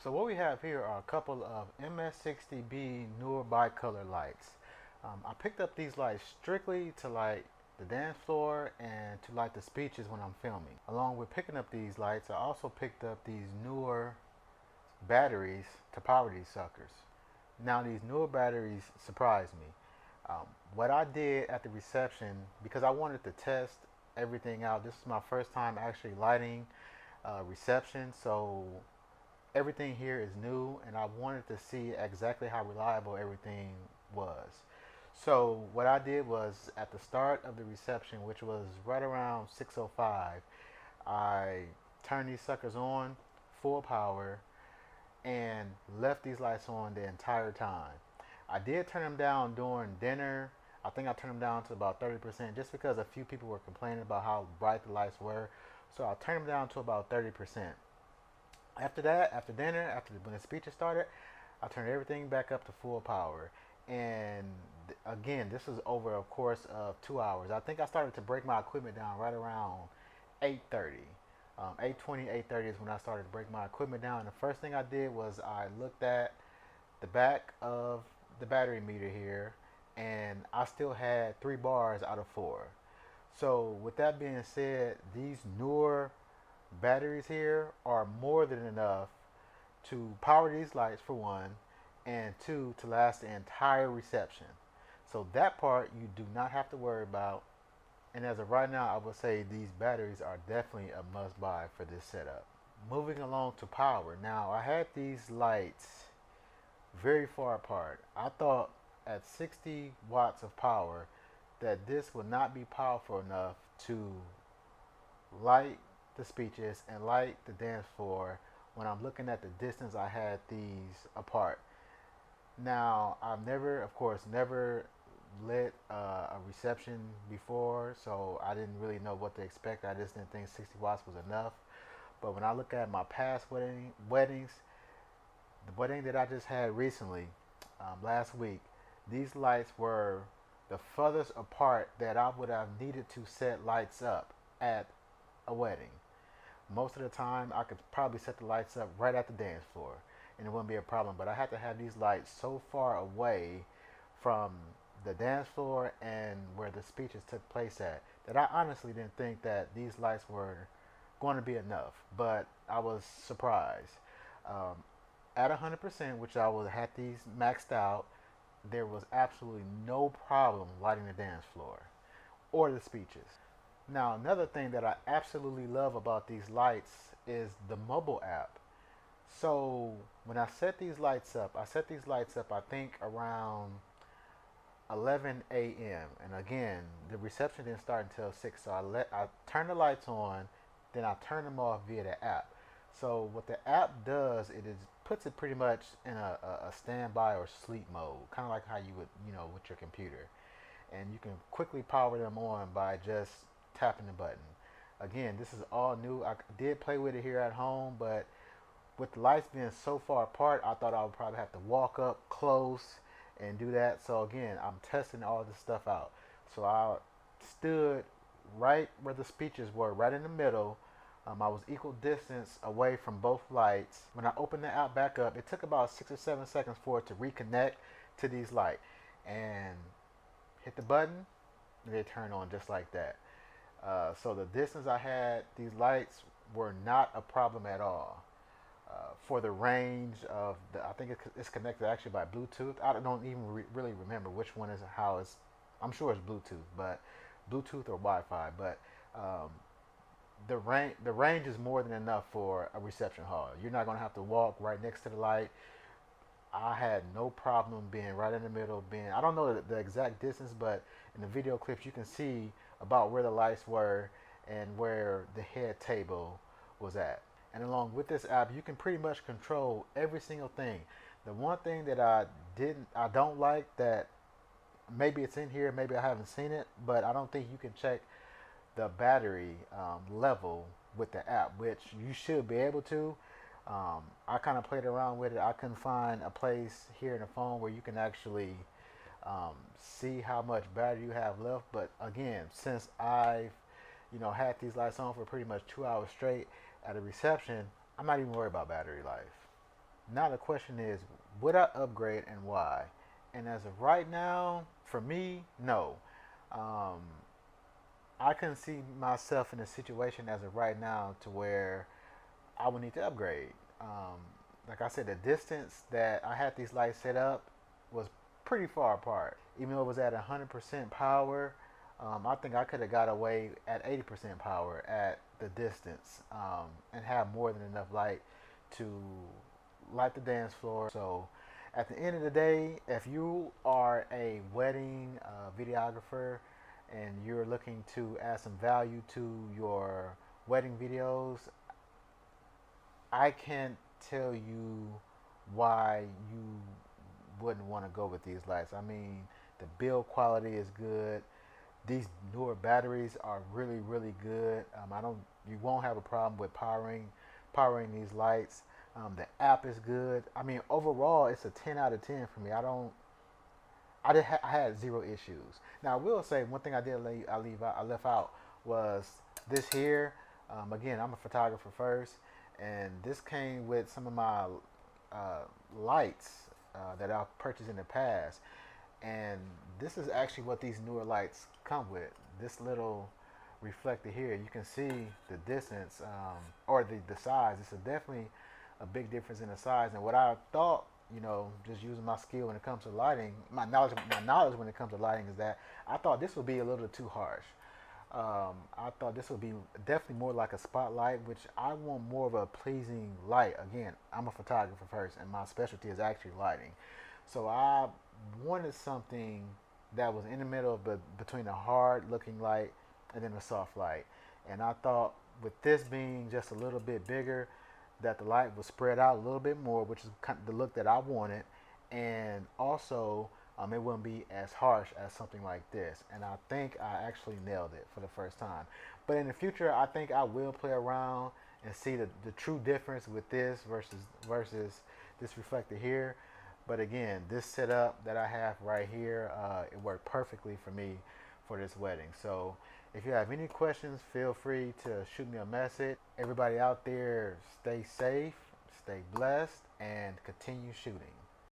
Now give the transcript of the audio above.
So what we have here are a couple of MS60B Neewer bicolor lights. I picked up these lights strictly to light the dance floor and to light the speeches when I'm filming. Along with picking up these lights, I also picked up these Neewer batteries to power these suckers. Now these Neewer batteries surprised me. What I did at the reception, because I wanted to test everything out, this is my first time actually lighting reception, so everything here is new and I wanted to see exactly how reliable everything was. So what I did was at the start of the reception, which was right around 6:05, I turned these suckers on full power and left these lights on the entire time. I did turn them down during dinner. I think I turned them down to about 30% just because a few people were complaining about how bright the lights were. So I turned them down to about 30%. After that, after dinner, when the speeches started, I turned everything back up to full power. And again, this was over a course of 2 hours. I think I started to break my equipment down right around 8:30. 8:20, 8:30 is when I started to break my equipment down. And the first thing I did was I looked at the back of the battery meter here, and I still had 3 bars out of 4. So with that being said, these newer batteries here are more than enough to power these lights for one, and two, to last the entire reception. So that part you do not have to worry about. And as of right now, I would say these batteries are definitely a must buy for this setup. Moving along to power. Now I had these lights very far apart. I thought at 60 watts of power that this would not be powerful enough to light the speeches and light the dance floor when I'm looking at the distance I had these apart. Now, I've never, of course, never lit a reception before, so I didn't really know what to expect. I just didn't think 60 watts was enough. But when I look at my past weddings, the wedding that I just had recently, last week, these lights were the furthest apart that I would have needed to set lights up at a wedding. Most of the time, I could probably set the lights up right at the dance floor, and it wouldn't be a problem. But I had to have these lights so far away from the dance floor and where the speeches took place at that I honestly didn't think that these lights were going to be enough. But I was surprised. At 100%, which I would had these maxed out, there was absolutely no problem lighting the dance floor or the speeches. Now, another thing that I absolutely love about these lights is the mobile app. So, when I set these lights up, I think around 11 a.m. And again, the reception didn't start until 6. So I turned the lights on, then I turn them off via the app. So what the app does, it is puts it pretty much in a standby or sleep mode, kind of like how you would, with your computer. And you can quickly power them on by just tapping the button. Again, this is all new. I did play with it here at home, but with the lights being so far apart, I thought I would probably have to walk up close and do that. So again, I'm testing all this stuff out. So I stood right where the speeches were, right in the middle. I was equal distance away from both lights. When I opened the app back up, it took about 6 or 7 seconds for it to reconnect to these lights. And hit the button, and they turn on just like that. So the distance I had, these lights were not a problem at all. For the range of I think it's connected actually by Bluetooth. I don't even really remember which one is how it's. I'm sure it's Bluetooth, but Bluetooth or Wi-Fi. But the range is more than enough for a reception hall. You're not gonna have to walk right next to the light. I had no problem being right in the middle. I don't know the exact distance, but in the video clips you can see about where the lights were and where the head table was at. And along with this app, you can pretty much control every single thing. The one thing that I don't like that maybe it's in here, maybe I haven't seen it, but I don't think you can check the battery level with the app, which you should be able to. I kind of played around with it. I couldn't find a place here in the phone where you can actually see how much battery you have left. But again, since I've had these lights on for pretty much 2 hours straight at a reception, I'm not even worried about battery life. Now the question is, would I upgrade and why? And as of right now, for me, no. Um, I couldn't see myself in a situation as of right now to where I would need to upgrade. Like I said, the distance that I had these lights set up was pretty far apart. Even though it was at 100% power, I think I could have got away at 80% power at the distance, and have more than enough light to light the dance floor. So at the end of the day, if you are a wedding videographer and you're looking to add some value to your wedding videos, I can't tell you why you wouldn't want to go with these lights. I mean, the build quality is good. These newer batteries are really, really good. I don't, you won't have a problem with powering these lights. The app is good. I mean, overall, it's a 10 out of 10 for me. I had zero issues. Now, I will say one thing I left out was this here. Again, I'm a photographer first, and this came with some of my uh, lights that I've purchased in the past. And this is actually what these newer lights come with. This little reflector here, you can see the distance, or the size. It's definitely a big difference in the size. And what I thought, just using my skill when it comes to lighting, my knowledge when it comes to lighting is that I thought this would be a little too harsh. I thought this would be definitely more like a spotlight, which I want more of a pleasing light. Again, I'm a photographer first, and my specialty is actually lighting. So I wanted something that was in the middle of between a hard looking light and then a soft light. And I thought with this being just a little bit bigger, that the light was spread out a little bit more, which is kind of the look that I wanted. And also, it wouldn't be as harsh as something like this. And I think I actually nailed it for the first time. But in the future, I think I will play around and see the true difference with this versus this reflector here. But again, this setup that I have right here, it worked perfectly for me for this wedding. So if you have any questions, feel free to shoot me a message. Everybody out there, stay safe, stay blessed, and continue shooting.